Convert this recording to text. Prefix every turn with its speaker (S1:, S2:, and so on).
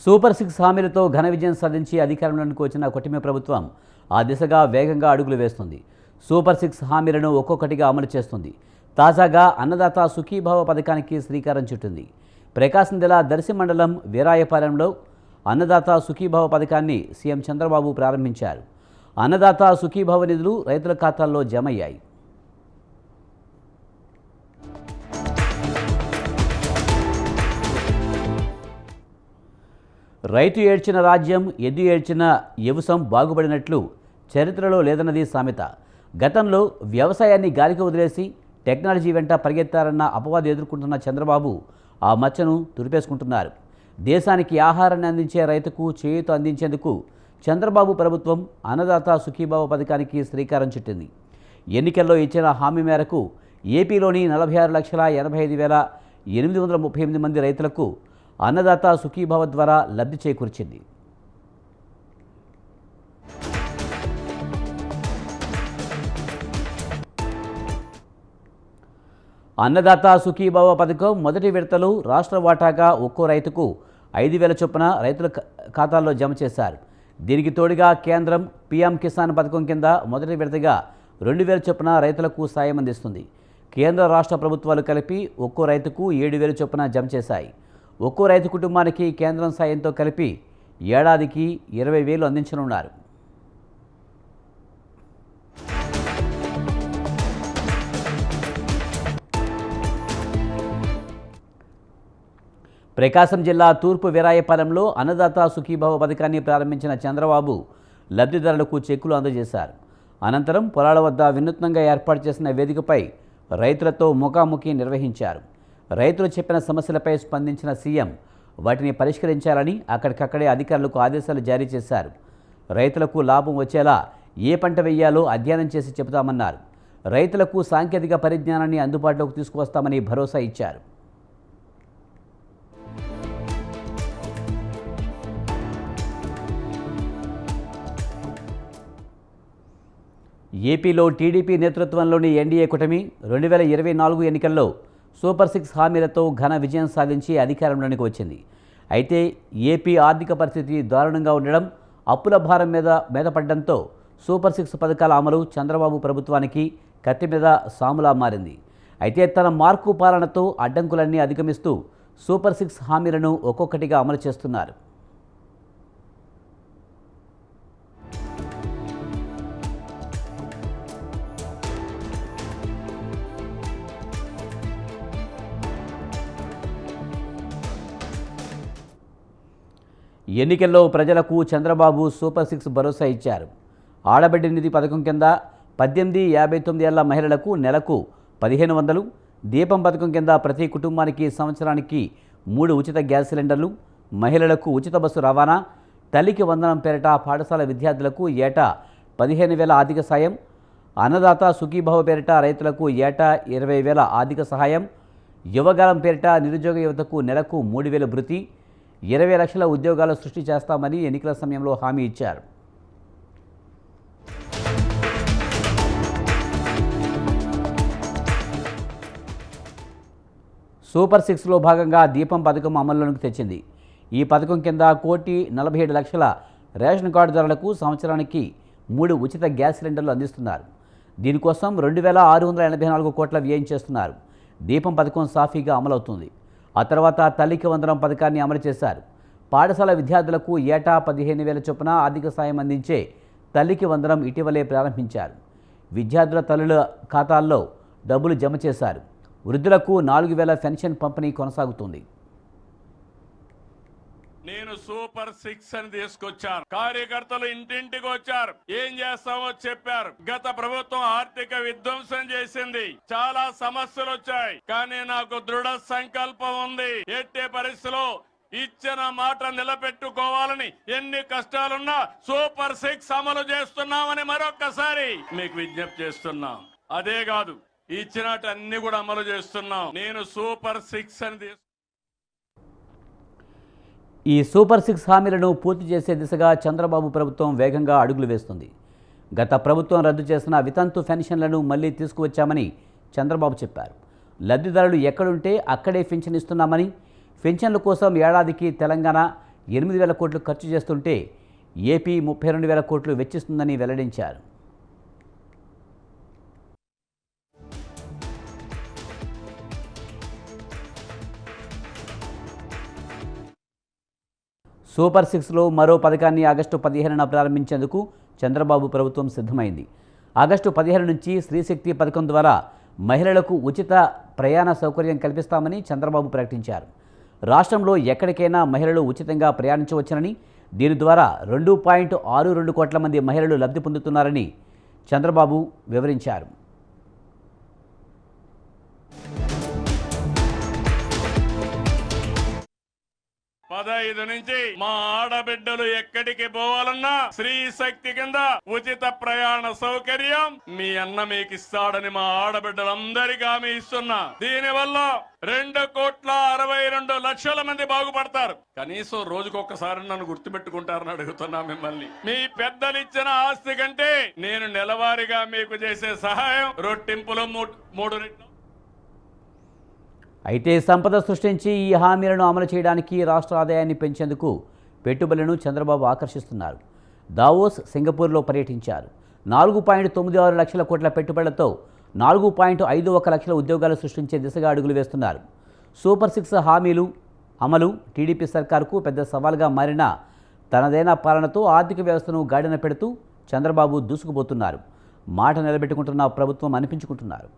S1: Super 6 హామీలతో ఘన విజయం సాధించి అధికారంలోకి వచ్చిన కూటమి ప్రభుత్వం ఆ దిశగా వేగంగా అడుగులు వేస్తుంది. సూపర్ 6 హామీలను ఒక్కొక్కటిగా అమలు చేస్తుంది. తాజాగా అన్నదాత సుఖీభావ పథకానికి శ్రీకారం చుట్టింది. ప్రకాశం జిల్లా దర్శి మండలం వీరాయపాలెంలో అన్నదాత సుఖీభావ పథకాన్ని సీఎం చంద్రబాబు ప్రారంభించారు. అన్నదాత సుఖీభావ నిధులు రైతుల ఖాతాల్లో జమయ్యాయి. రైతు ఏడ్చిన రాజ్యం, ఎద్దు ఏడ్చిన యవసం బాగుపడినట్లు చరిత్రలో లేదన్నది సామెత. గతంలో వ్యవసాయాన్ని గాలికి వదిలేసి టెక్నాలజీ వెంట పరిగెత్తారన్న అపవాదు ఎదుర్కొంటున్న చంద్రబాబు ఆ మచ్చను తుడిపేసుకుంటున్నారు. దేశానికి ఆహారాన్ని అందించే రైతుకు చేయూత అందించేందుకు చంద్రబాబు ప్రభుత్వం అన్నదాత సుఖీభావ పథకానికి శ్రీకారం చుట్టింది. ఎన్నికల్లో ఇచ్చిన హామీ మేరకు ఏపీలోని 46,85,838 మంది రైతులకు అన్నదాత సుఖీభావ ద్వారా లబ్ధి చేకూర్చింది. అన్నదాత సుఖీభావ పథకం మొదటి విడతలో రాష్ట్ర వాటాగా ఒక్కో రైతుకు 5,000 చొప్పున రైతుల ఖాతాల్లో జమ చేశారు. దీనికి తోడుగా కేంద్రం పీఎం కిసాన్ పథకం కింద మొదటి విడతగా 2,000 చొప్పున రైతులకు సాయం అందిస్తుంది. కేంద్ర రాష్ట్ర ప్రభుత్వాలు కలిపి ఒక్కో రైతుకు 7,000 చొప్పున జమ చేశాయి. ఒక్కో రైతు కుటుంబానికి కేంద్రం సాయంతో కలిపి ఏడాదికి 20,000 అందించనున్నారు. ప్రకాశం జిల్లా తూర్పు వీరాయపాలెంలో అన్నదాత సుఖీభావ పథకాన్ని ప్రారంభించిన చంద్రబాబు లబ్ధిదారులకు చెక్కులు అందజేశారు. అనంతరం పొలాల వద్ద వినూత్నంగా ఏర్పాటు చేసిన వేదికపై రైతులతో ముఖాముఖి నిర్వహించారు. రైతులు చెప్పిన సమస్యలపై స్పందించిన సీఎం వాటిని పరిష్కరించాలని అక్కడికక్కడే అధికారులకు ఆదేశాలు జారీ చేశారు. రైతులకు లాభం వచ్చేలా ఏ పంట వేయాలో అధ్యయనం చేసి చెబుతామన్నారు. రైతులకు సాంకేతిక పరిజ్ఞానాన్ని అందుబాటులోకి తీసుకువస్తామని భరోసా ఇచ్చారు. ఏపీలో టీడీపీ నేతృత్వంలోని ఎన్డీఏ కూటమి 2024 ఎన్నికల్లో సూపర్ 6 హామీలతో ఘన విజయం సాధించి అధికారంలోనికి వచ్చింది. అయితే ఏపీ ఆర్థిక పరిస్థితి దారుణంగా ఉండడం, అప్పుల భారం మీద పడడంతో సూపర్ 6 పథకాల అమలు చంద్రబాబు ప్రభుత్వానికి కత్తి మీద సాములా మారింది. అయితే తన మార్కు పాలనతో అడ్డంకులన్నీ అధిగమిస్తూ సూపర్ 6 హామీలను ఒక్కొక్కటిగా అమలు చేస్తున్నారు. ఎన్నికల్లో ప్రజలకు చంద్రబాబు సూపర్ 6 భరోసా ఇచ్చారు. ఆడబిడ్డ నిధి పథకం కింద 18-59 ఏళ్ల మహిళలకు నెలకు 1,500, దీపం పథకం కింద ప్రతి కుటుంబానికి సంవత్సరానికి 3 ఉచిత గ్యాస్ సిలిండర్లు, మహిళలకు ఉచిత బస్సు రవాణా, తల్లికి వందనం పేరిట పాఠశాల విద్యార్థులకు ఏటా 15,000 ఆర్థిక సాయం, అన్నదాత సుఖీభావ పేరిట రైతులకు ఏటా 20,000 ఆర్థిక సహాయం, యువగాలం పేరిట నిరుద్యోగ యువతకు నెలకు 3,000 భృతి, 20 లక్షల ఉద్యోగాలు సృష్టి చేస్తామని ఎన్నికల సమయంలో హామీ ఇచ్చారు. సూపర్ 6లో భాగంగా దీపం పథకం అమల్లోకి తెచ్చింది. ఈ పథకం కింద 1,47,00,000 రేషన్ కార్డుదారులకు సంవత్సరానికి 3 ఉచిత గ్యాస్ సిలిండర్లు అందిస్తున్నారు. దీనికోసం 2,684 కోట్ల వ్యయం చేస్తున్నారు. దీపం పథకం సాఫీగా అమలవుతుంది. ఆ తర్వాత తల్లికి వందనం పథకాన్ని అమలు చేశారు. పాఠశాల విద్యార్థులకు ఏటా 15,000 చొప్పున ఆర్థిక సాయం అందించే తల్లికి వందనం ఇటీవలే ప్రారంభించారు. విద్యార్థుల తల్లుల ఖాతాల్లో డబ్బులు జమ చేశారు. వృద్ధులకు 4,000 పెన్షన్ పంపిణీ కొనసాగుతుంది.
S2: నేను సూపర్ 6 అని తీసుకొచ్చాను. కార్యకర్తలు ఇంటింటికి వచ్చారు. ఏం చేస్తామో చెప్పారు. గత ప్రభుత్వం ఆర్థిక విధ్వంసం చేసింది. చాలా సమస్యలు వచ్చాయి. కానీ నాకు దృఢ సంకల్పం ఉంది. ఎట్టే పరిస్థితిలో ఇచ్చిన మాట నిలబెట్టుకోవాలని ఎన్ని కష్టాలున్నా సూపర్ 6 అమలు చేస్తున్నామని మరొక్కసారి మీకు విజ్ఞప్తి చేస్తున్నాం. అదే కాదు, ఇచ్చినట్టు అన్ని కూడా అమలు చేస్తున్నాం. నేను సూపర్ 6 అని
S1: ఈ సూపర్ 6 హామీలను పూర్తి చేసే దిశగా చంద్రబాబు ప్రభుత్వం వేగంగా అడుగులు వేస్తుంది. గత ప్రభుత్వం రద్దు చేసిన వితంతు పెన్షన్లను మళ్లీ తీసుకువచ్చామని చంద్రబాబు చెప్పారు. లబ్ధిదారులు ఎక్కడుంటే అక్కడే పెన్షన్ ఇస్తున్నామని, పెన్షన్ల కోసం ఏడాదికి తెలంగాణ 8,000 కోట్లు ఖర్చు చేస్తుంటే ఏపీ 32,000 కోట్లు వెచ్చిస్తుందని వెల్లడించారు. సూపర్ 6లో మరో పథకాన్ని ఆగస్టు 15న ప్రారంభించేందుకు చంద్రబాబు ప్రభుత్వం సిద్ధమైంది. ఆగస్టు 15 నుంచి స్త్రీశక్తి పథకం ద్వారా మహిళలకు ఉచిత ప్రయాణ సౌకర్యం కల్పిస్తామని చంద్రబాబు ప్రకటించారు. రాష్ట్రంలో ఎక్కడికైనా మహిళలు ఉచితంగా ప్రయాణించవచ్చునని, దీని ద్వారా 2.62 కోట్ల మంది మహిళలు లబ్ధి పొందుతున్నారని చంద్రబాబు వివరించారు.
S2: పదహైదు నుంచి మా ఆడబిడ్డలు ఎక్కడికి పోవాలన్నా స్త్రీ శక్తి కింద ఉచిత ప్రయాణ సౌకర్యం మీ అన్న మీకు ఇస్తాడని మా ఆడబిడ్డలందరికీ హామీ ఇస్తున్నా. దీనివల్ల 2,62,00,000 మంది బాగుపడతారు. కనీసం రోజుకొకసారి నన్ను గుర్తుపెట్టుకుంటారని అడుగుతున్నా మిమ్మల్ని. మీ పెద్దలు ఇచ్చిన ఆస్తి కంటే నేను నెలవారీగా మీకు చేసే సహాయం రొట్టింపులు 3 రెట్లు.
S1: అయితే సంపద సృష్టించి ఈ హామీలను అమలు చేయడానికి రాష్ట్ర ఆదాయాన్ని పెంచేందుకు పెట్టుబడులను చంద్రబాబు ఆకర్షిస్తున్నారు. దావోస్, సింగపూర్లో పర్యటించారు. 4.96 లక్షల కోట్ల పెట్టుబడులతో 4.51 లక్షల ఉద్యోగాలు సృష్టించే దిశగా అడుగులు వేస్తున్నారు. సూపర్ 6 హామీలు అమలు టీడీపీ సర్కారుకు పెద్ద సవాల్గా మారిన తనదైన పాలనతో ఆర్థిక వ్యవస్థను గాడిన పెడుతూ చంద్రబాబు దూసుకుపోతున్నారు. మాట నిలబెట్టుకుంటున్న ప్రభుత్వం అనిపించుకుంటున్నారు.